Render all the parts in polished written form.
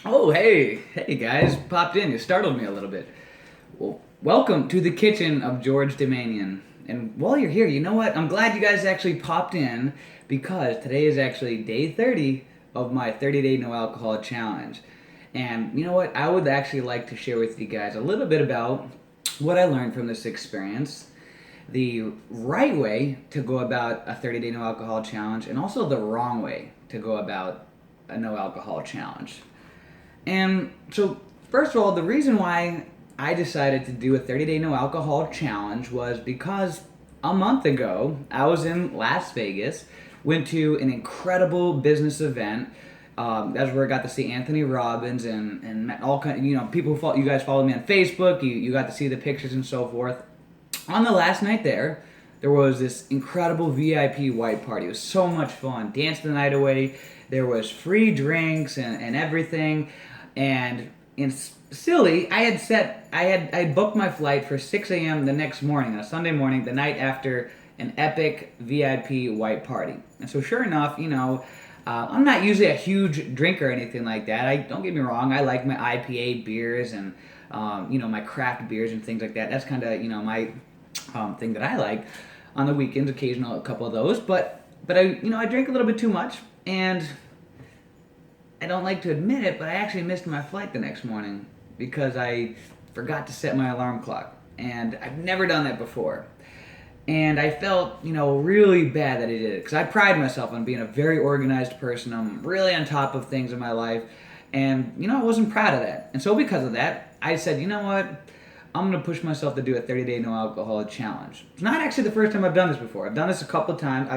Oh, hey guys, popped in. You startled me a little bit. Well, welcome to the kitchen of George Demanian. And while you're here, you know what? I'm glad you guys actually popped in because today is actually day 30 of my 30-day no alcohol challenge. And you know what? I would actually like to share with you guys a little bit about what I learned from this experience, the right way to go about a 30-day no alcohol challenge, and also the wrong way to go about a no alcohol challenge. And so, first of all, the reason why I decided to do a 30-day no alcohol challenge was because a month ago I was in Las Vegas, went to an incredible business event. That's where I got to see Anthony Robbins and met all kind. People who follow, you guys follow me on Facebook. You got to see the pictures and so forth. On the last night there was this incredible VIP white party. It was so much fun. Danced the night away. There was free drinks and everything. And in silly, I had booked my flight for 6 a.m. the next morning, on a Sunday morning, the night after an epic VIP white party. And so, sure enough, I'm not usually a huge drinker or anything like that. I don't get me wrong, I like my IPA beers and my craft beers and things like that. That's kind of my thing that I like. On the weekends, occasional a couple of those, but I drink a little bit too much, and I don't like to admit it, but I actually missed my flight the next morning because I forgot to set my alarm clock. And I've never done that before. And I felt, really bad that I did it because I pride myself on being a very organized person. I'm really on top of things in my life. And, I wasn't proud of that. And so because of that, I said, you know what? I'm going to push myself to do a 30-day no alcohol challenge. It's not actually the first time I've done this before. I've done this a couple of times.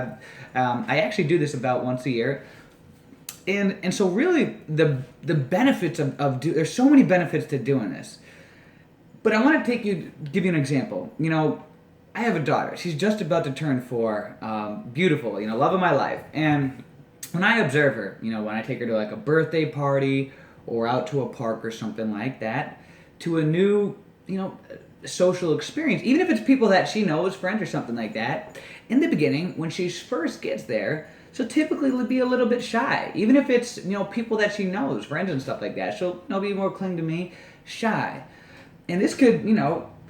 I actually do this about once a year. And so really the benefits there's so many benefits to doing this. But I want to give you an example. I have a daughter. She's just about to turn 4. Beautiful, love of my life. And when I observe her, when I take her to like a birthday party or out to a park or something like that, to a new, social experience, even if it's people that she knows, friends or something like that, in the beginning, when she first gets there, she'll typically be a little bit shy. Even if it's, people that she knows, friends and stuff like that, she'll be more cling to me, shy. And this could,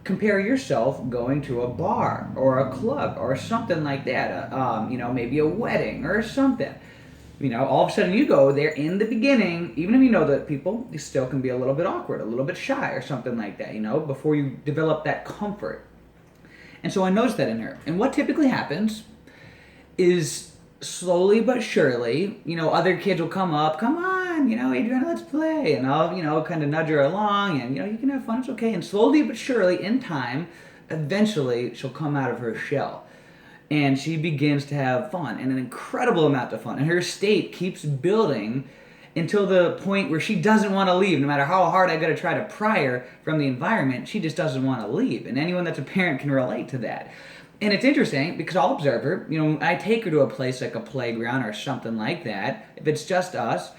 compare yourself going to a bar or a club or something like that, maybe a wedding or something. All of a sudden you go there in the beginning, even if you know that people, you still can be a little bit awkward, a little bit shy or something like that, before you develop that comfort. And so I noticed that in her. And what typically happens is slowly but surely, other kids will come on, Adriana, let's play. And I'll, kind of nudge her along and, you can have fun, it's okay. And slowly but surely, in time, eventually she'll come out of her shell. And she begins to have fun, and an incredible amount of fun. And her state keeps building until the point where she doesn't want to leave. No matter how hard I got to try to pry her from the environment, she just doesn't want to leave. And anyone that's a parent can relate to that. And it's interesting because I'll observe her. I take her to a place like a playground or something like that. If it's just us,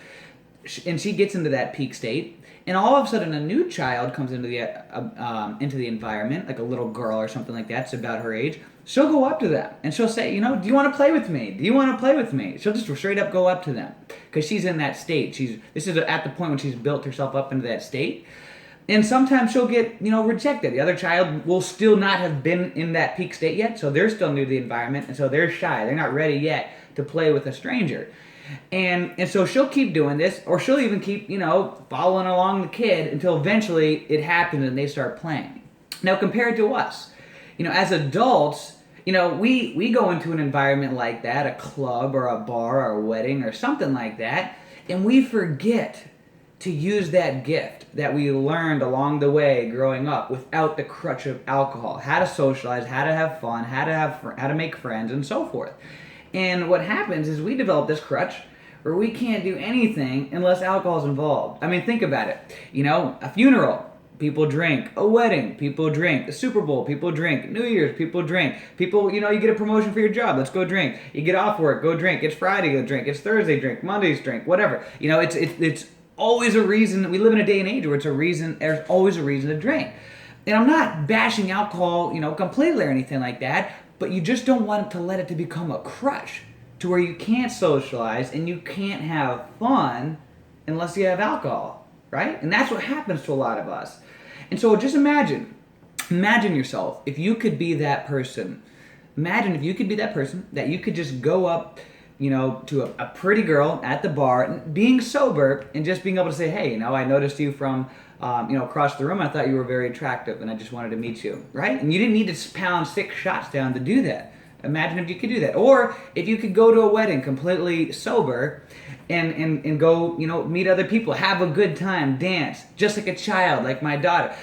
and she gets into that peak state, and all of a sudden a new child comes into the environment, like a little girl or something like that. It's about her age. She'll go up to them and she'll say, do you want to play with me? Do you want to play with me? She'll just straight up go up to them because she's in that state. This is at the point when she's built herself up into that state. And sometimes she'll get, rejected. The other child will still not have been in that peak state yet, so they're still new to the environment, and so they're shy. They're not ready yet to play with a stranger. And so she'll keep doing this, or she'll even keep, following along the kid until eventually it happens and they start playing. Now, compared to us, as adults, we go into an environment like that, a club or a bar or a wedding or something like that, and we forget to use that gift that we learned along the way growing up without the crutch of alcohol. How to socialize, how to have fun, how to make friends, and so forth. And what happens is we develop this crutch where we can't do anything unless alcohol is involved. I mean, think about it. A funeral, people drink. A wedding, people drink. The Super Bowl, people drink. New Year's, people drink. People, you get a promotion for your job, let's go drink. You get off work, go drink. It's Friday, go drink. It's Thursday, drink. Monday's drink. Whatever. It's always a reason. We live in a day and age where there's always a reason to drink. And I'm not bashing alcohol, completely or anything like that, but you just don't want to let it to become a crush. to where you can't socialize and you can't have fun unless you have alcohol, right? And that's what happens to a lot of us. And so just imagine yourself if you could be that person. Imagine if you could be that person that you could just go up, to a pretty girl at the bar, and being sober, and just being able to say, hey, I noticed you from, across the room. I thought you were very attractive, and I just wanted to meet you, right? And you didn't need to pound 6 shots down to do that. Imagine if you could do that. Or if you could go to a wedding completely sober and go, meet other people, have a good time, dance, just like a child, like my daughter.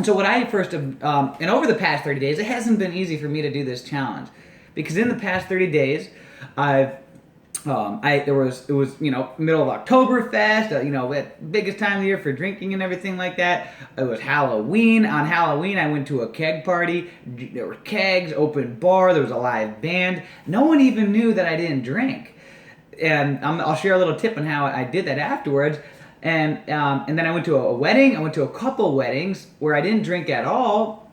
So what I first, and over the past 30 days, it hasn't been easy for me to do this challenge. Because in the past 30 days, it was middle of Oktoberfest, biggest time of the year for drinking and everything like that. It was Halloween. On Halloween, I went to a keg party. There were kegs, open bar. There was a live band. No one even knew that I didn't drink. And I'll share a little tip on how I did that afterwards. And then I went to a wedding. I went to a couple weddings where I didn't drink at all.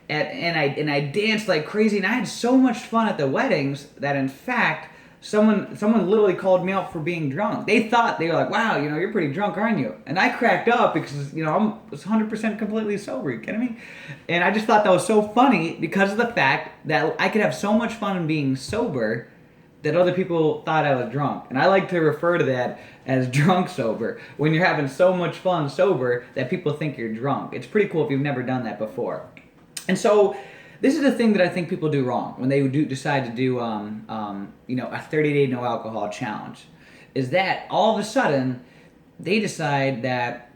And I danced like crazy, and I had so much fun at the weddings that, in fact, someone literally called me out for being drunk. They were like, wow, you're pretty drunk, aren't you? And I cracked up because, I was 100% completely sober. You kidding me? And I just thought that was so funny because of the fact that I could have so much fun in being sober that other people thought I was drunk. And I like to refer to that as drunk sober, when you're having so much fun sober that people think you're drunk. It's pretty cool if you've never done that before. And so this is the thing that I think people do wrong when they decide to do a 30-day no alcohol challenge, is that all of a sudden they decide that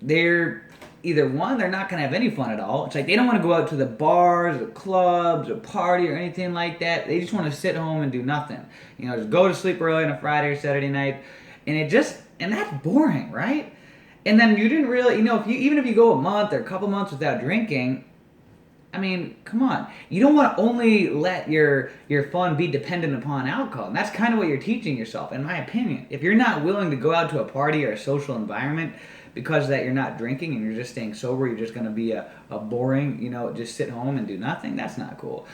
they're either one, they're not going to have any fun at all. It's like they don't want to go out to the bars or clubs or party or anything like that. They just want to sit home and do nothing. Just go to sleep early on a Friday or Saturday night, and that's boring, right? And then you didn't really, even if you go a month or a couple months without drinking, I mean, come on. You don't want to only let your fun be dependent upon alcohol. And that's kind of what you're teaching yourself, in my opinion. If you're not willing to go out to a party or a social environment because that you're not drinking and you're just staying sober, you're just going to be a boring, just sit home and do nothing, that's not cool.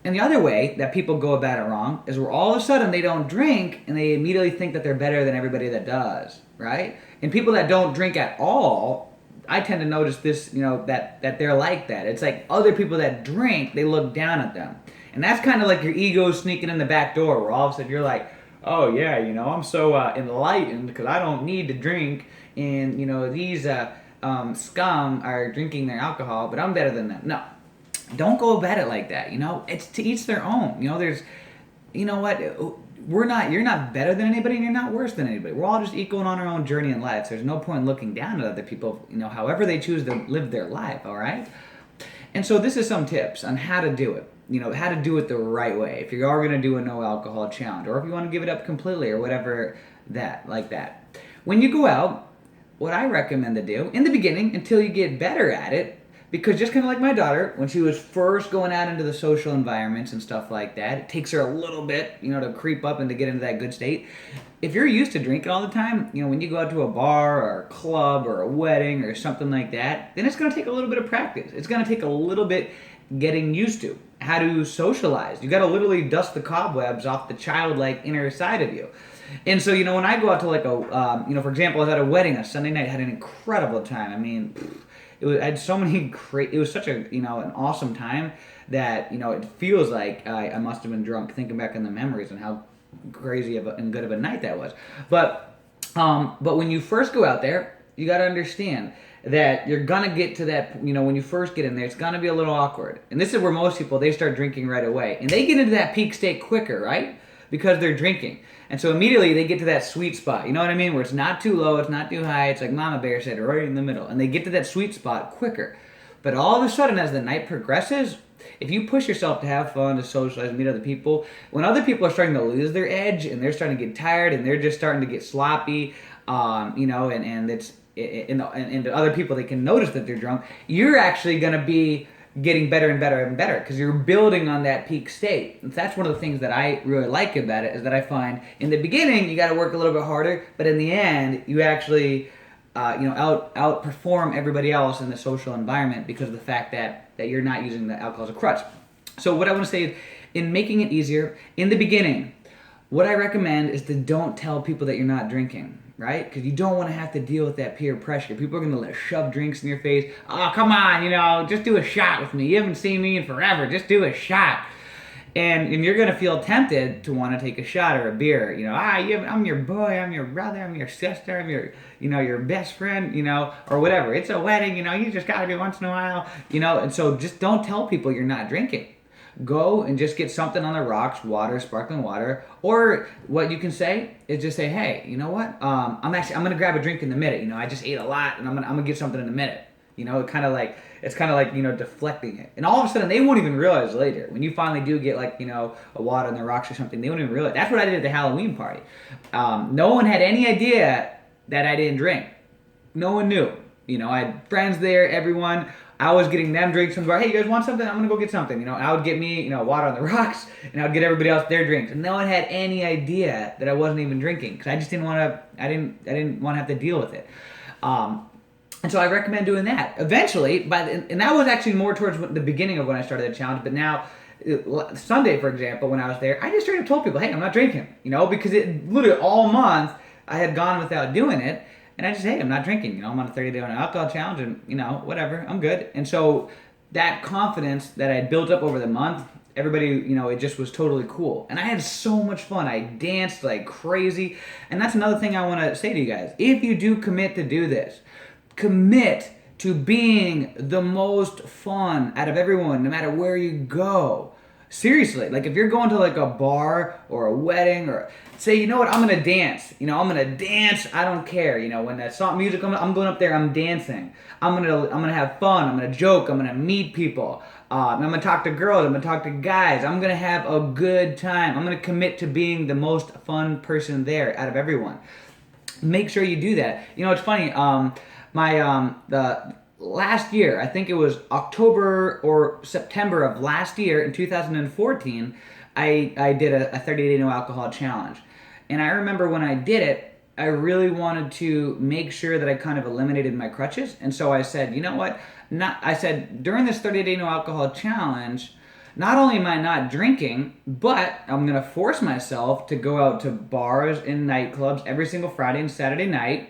And the other way that people go about it wrong is where all of a sudden they don't drink and they immediately think that they're better than everybody that does, right? And people that don't drink at all, I tend to notice this, that they're like that. It's like other people that drink, they look down at them. And that's kind of like your ego sneaking in the back door, where all of a sudden you're like, oh yeah, I'm so enlightened because I don't need to drink, and these scum are drinking their alcohol, but I'm better than them. No, don't go about it like that. It's to each their own. There's, you're not better than anybody, and you're not worse than anybody. We're all just equal on our own journey in life. So there's no point in looking down at other people, however they choose to live their life, all right? And so this is some tips on how to do it, how to do it the right way. If you are going to do a no alcohol challenge, or if you want to give it up completely or whatever like that. When you go out, what I recommend to do in the beginning until you get better at it, because just kind of like my daughter, when she was first going out into the social environments and stuff like that, it takes her a little bit, to creep up and to get into that good state. If you're used to drinking all the time, when you go out to a bar or a club or a wedding or something like that, then it's going to take a little bit of practice. It's going to take a little bit getting used to how to socialize. You got to literally dust the cobwebs off the childlike inner side of you. And so, when I go out to like for example, I was at a wedding on Sunday night, had an incredible time. I mean, I had so many great, it was such a, an awesome time that, it feels like I must have been drunk thinking back on the memories and how crazy and good of a night that was. But when you first go out there, you got to understand that you're going to get to that, when you first get in there, it's going to be a little awkward. And this is where most people, they start drinking right away. And they get into that peak state quicker, right? Because they're drinking. And so immediately they get to that sweet spot, you know what I mean? Where it's not too low, it's not too high, it's like Mama Bear said, right in the middle. And they get to that sweet spot quicker. But all of a sudden, as the night progresses, if you push yourself to have fun, to socialize, meet other people, when other people are starting to lose their edge and they're starting to get tired and they're just starting to get sloppy, and it's and other people, they can notice that they're drunk, you're actually going to be getting better and better and better because you're building on that peak state. And that's one of the things that I really like about it, is that I find in the beginning you got to work a little bit harder, but in the end you actually outperform everybody else in the social environment because of the fact that you're not using the alcohol as a crutch. So what I want to say in making it easier, in the beginning, what I recommend is to don't tell people that you're not drinking, right? Because you don't want to have to deal with that peer pressure. People are going to shove drinks in your face. Oh, come on, just do a shot with me. You haven't seen me in forever. Just do a shot. And you're going to feel tempted to want to take a shot or a beer. I'm your boy, I'm your brother, I'm your sister, I'm your best friend, or whatever. It's a wedding, you just got to do once in a while, and so just don't tell people you're not drinking. Go and just get something on the rocks, water, sparkling water, or what you can say is just say, hey, you know what? I'm going to grab a drink in a minute. I just ate a lot, and I'm going to get something in a minute. It's kind of like deflecting it, and all of a sudden they won't even realize later when you finally do get a water on the rocks or something. They won't even realize. That's what I did at the Halloween party. No one had any idea that I didn't drink. No one knew. I had friends there. Everyone. I was getting them drinks from the bar. Hey, you guys want something? I'm gonna go get something. I would get me water on the rocks, and I would get everybody else their drinks, and no one had any idea that I wasn't even drinking because I just didn't want to. I didn't want to have to deal with it. And so I recommend doing that. Eventually, and that was actually more towards the beginning of when I started the challenge. But now, Sunday, for example, when I was there, I just straight up told people, hey, I'm not drinking. Because it literally all month I had gone without doing it. And I just, hey, I'm not drinking. I'm on a 30-day alcohol challenge and, whatever, I'm good. And so that confidence that I had built up over the month, everybody, it just was totally cool. And I had so much fun. I danced like crazy. And that's another thing I want to say to you guys. If you do commit to do this, commit to being the most fun out of everyone, no matter where you go. Seriously, if you're going to a bar or a wedding or say, you know what, I'm gonna dance. I'm gonna dance. I don't care. When that song music comes, I'm going up there. I'm dancing. I'm gonna have fun. I'm gonna joke. I'm gonna meet people. I'm gonna talk to girls. I'm gonna talk to guys. I'm gonna have a good time. I'm gonna commit to being the most fun person there out of everyone. Make sure you do that. It's funny. The last year, I think it was October or September of last year in 2014, I did a 30-day no alcohol challenge. And I remember when I did it, I really wanted to make sure that I kind of eliminated my crutches. And so I said, you know what? I said, during this 30-day no alcohol challenge, not only am I not drinking, but I'm going to force myself to go out to bars and nightclubs every single Friday and Saturday night,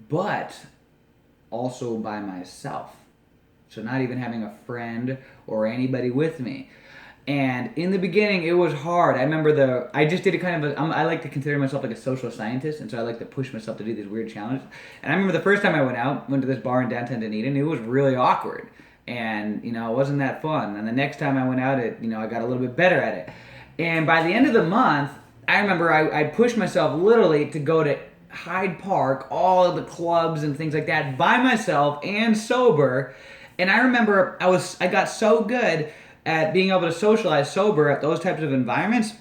but also by myself. So not even having a friend or anybody with me. And in the beginning, it was hard. I remember I just did a kind of I like to consider myself like a social scientist, and so I like to push myself to do these weird challenges. And I remember the first time I went to this bar in downtown Dunedin, it was really awkward. And, it wasn't that fun. And the next time I went out, I got a little bit better at it. And by the end of the month, I remember I pushed myself literally to go to Hyde Park, all of the clubs and things like that by myself and sober. And I remember I got so good at being able to socialize sober at those types of environments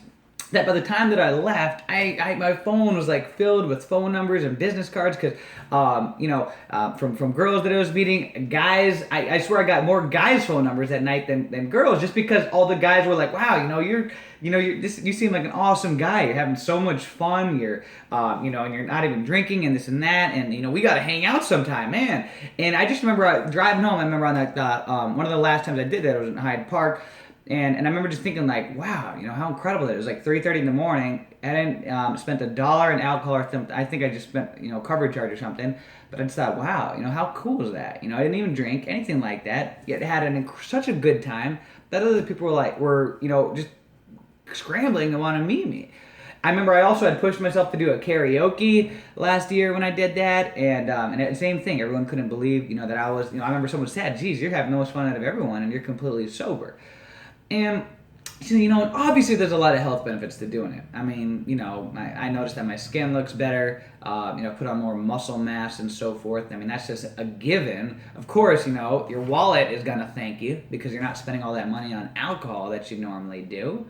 that by the time that I left, my phone was filled with phone numbers and business cards because, from girls that I was meeting, guys. I swear I got more guys' phone numbers that night than girls, just because all the guys were like, wow, you seem like an awesome guy. You're having so much fun. You're, and you're not even drinking and this and that, and we got to hang out sometime, man. And I just remember driving home. I remember on that one of the last times I did that, I was in Hyde Park. And I remember just thinking wow, how incredible it was. 3:30 in the morning. I didn't spent $1 in alcohol or something. I think I just spent cover charge or something. But I just thought, wow, how cool is that? I didn't even drink anything like that. Yet had such a good time that other people were just scrambling to want to meet me. I remember I also had pushed myself to do a karaoke last year when I did that, and the same thing. Everyone couldn't believe that I was. I remember someone said, "Geez, you're having the most fun out of everyone, and you're completely sober." And, obviously there's a lot of health benefits to doing it. I mean, I noticed that my skin looks better, put on more muscle mass and so forth. I mean, that's just a given. Of course, your wallet is going to thank you because you're not spending all that money on alcohol that you normally do.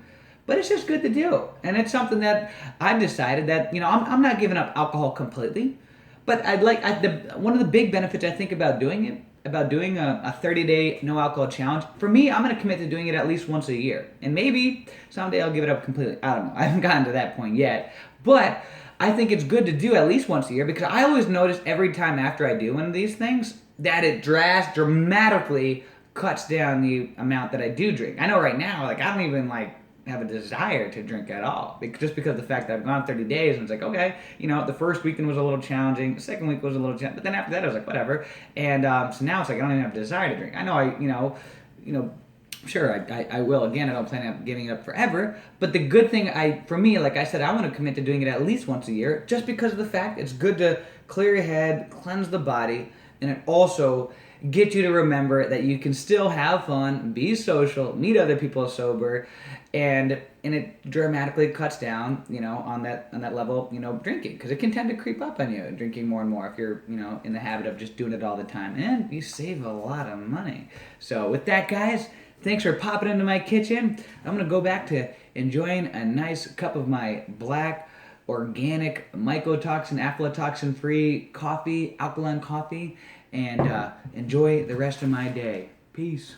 But it's just good to do. And it's something that I've decided that, I'm not giving up alcohol completely. But one of the big benefits I think about doing it, about doing a 30-day no alcohol challenge, for me, I'm going to commit to doing it at least once a year. And maybe someday I'll give it up completely. I don't know. I haven't gotten to that point yet. But I think it's good to do at least once a year because I always notice every time after I do one of these things that it dramatically cuts down the amount that I do drink. I know right now, like I don't even like have a desire to drink at all, just because of the fact that I've gone 30 days and it's like, okay, the first weekend was a little challenging, the second week was a little challenging, but then after that I was like, whatever. And so now it's like I don't even have a desire to drink. I know sure, I will. Again, I don't plan on giving it up forever. But the good thing, for me, like I said, I want to commit to doing it at least once a year, just because of the fact it's good to clear your head, cleanse the body, and it also gets you to remember that you can still have fun, be social, meet other people sober, and it dramatically cuts down, on that level, drinking, because it can tend to creep up on you, drinking more and more if you're, in the habit of just doing it all the time, and you save a lot of money. So with that, guys, thanks for popping into my kitchen. I'm going to go back to enjoying a nice cup of my black, organic, mycotoxin, aflatoxin-free coffee, alkaline coffee, and enjoy the rest of my day. Peace.